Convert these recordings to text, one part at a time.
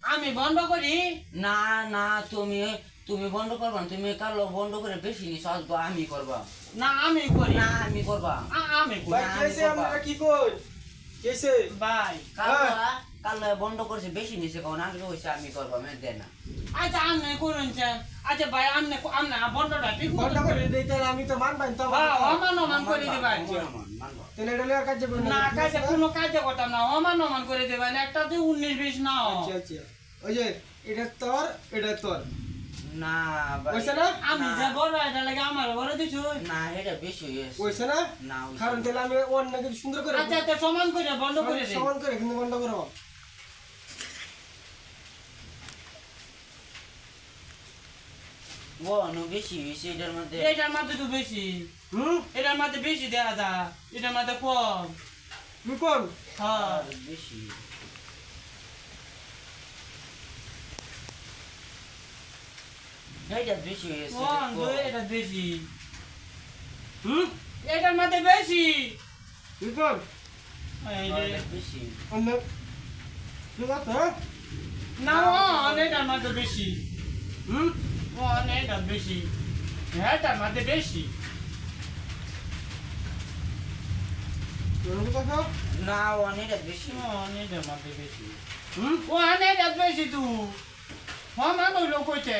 আমি বন্ধ করি। না না, তুমি তুমি বন্ধ করবা না, তুমি কালো বন্ধ করে বেশি নিছ, আসবো আমি করবা। না আমি করি। না আমি করবা। আমি করি। ভাই কেসে আপনারা কি কই কেসে ভাই কালো কালো বন্ধ করছে বেশি নিছে, কারণ আগে হয়েছে আমি করবা, মেয়ে দেয় না। আচ্ছা আপনি করুন চান। আচ্ছা ভাই আপনি আপনি বন্ধটা ঠিক বন্ধ করে দেই তাহলে আমি তো মানবাই তো হ্যাঁ অমান অমান করে দিবেন। মানবা। তাহলে এটা লিয়া কাজ যাবে না কাজে কোনো কাজে কথা না, অমান অমান করে দিবেন। একটা তো 19-20 না। আচ্ছা আচ্ছা ওই যে এটা তোর এটা তোর না ভাই, ওইছে না আমি যে বড় এটা লাগে আমার বড় দিছু। না এটা বেশি হয়েছে। ওইছে না না হইছে কারণ না। তাহলে আমি অন্য কিছু সুন্দর করে আচ্ছা তো সমান করে বন্ধ করে দিন। সমান করে কিন্তু বন্ধ করো বনো বেশি হয়েছে এটার মধ্যে। এটার মধ্যে তো বেশি, হুম এটার মধ্যে বেশি দেয়া যায়, এটার মধ্যে কম। তুই কোন হ্যাঁ আর বেশি এটা বেশি হয়েছে। কোন দুই এটা বেশি, হুম এটার মধ্যে বেশি। তুই কোন এই যে এটা বেশি। অন্য তুই কত হ্যাঁ না এটার মধ্যে বেশি, হুম এটার বেশি, এটার মধ্যে বেশি। তুই কত না এটা বেশি। এটার মধ্যে বেশি, হুম এটার বেশি তু মানুষ লোক হইতে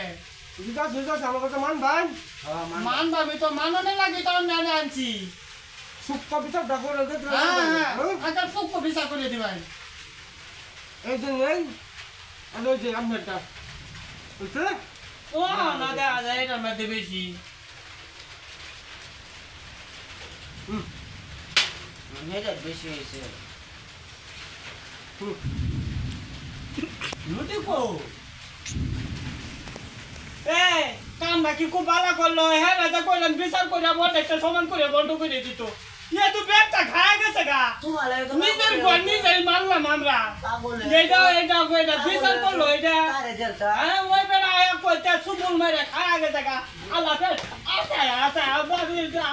তুই কাজ আমার কথা মান ভাই হ্যাঁ, মানবা। মান ভাবি তো মাননে লাগে তো আমি আনছি। সুপ্পা পিছাপ ডাকো রেখে হ্যাঁ হ্যাঁ আচ্ছা সুখ ভিসা করে দিবেন। এই যে নেই আর ওই যে আপনারটা বুঝছে না দেখা যায় এটার মধ্যে বেশি। এটা বেশি হয়েছে। লুটি কো এ কামটা কি খুব ভালো করলো। হ্যাঁ রাজা কইলেন বিচার করে একটা সমান করে বন্ধ করে দিত। ইয়ে তো ব্যাগটা খায় গেছে গা। তোমার লাগে তো নিজের ঘর নিজেই মারলাম আমরা। পাগলে। এটা বিচার করলো এটা। তারে জেলটা। হ্যাঁ ওই বেড়া আয়া কইতে সুবুল মেরে খায় গেছে গা। আল্লাহ আচ্ছা আচ্ছা বাড়ি যা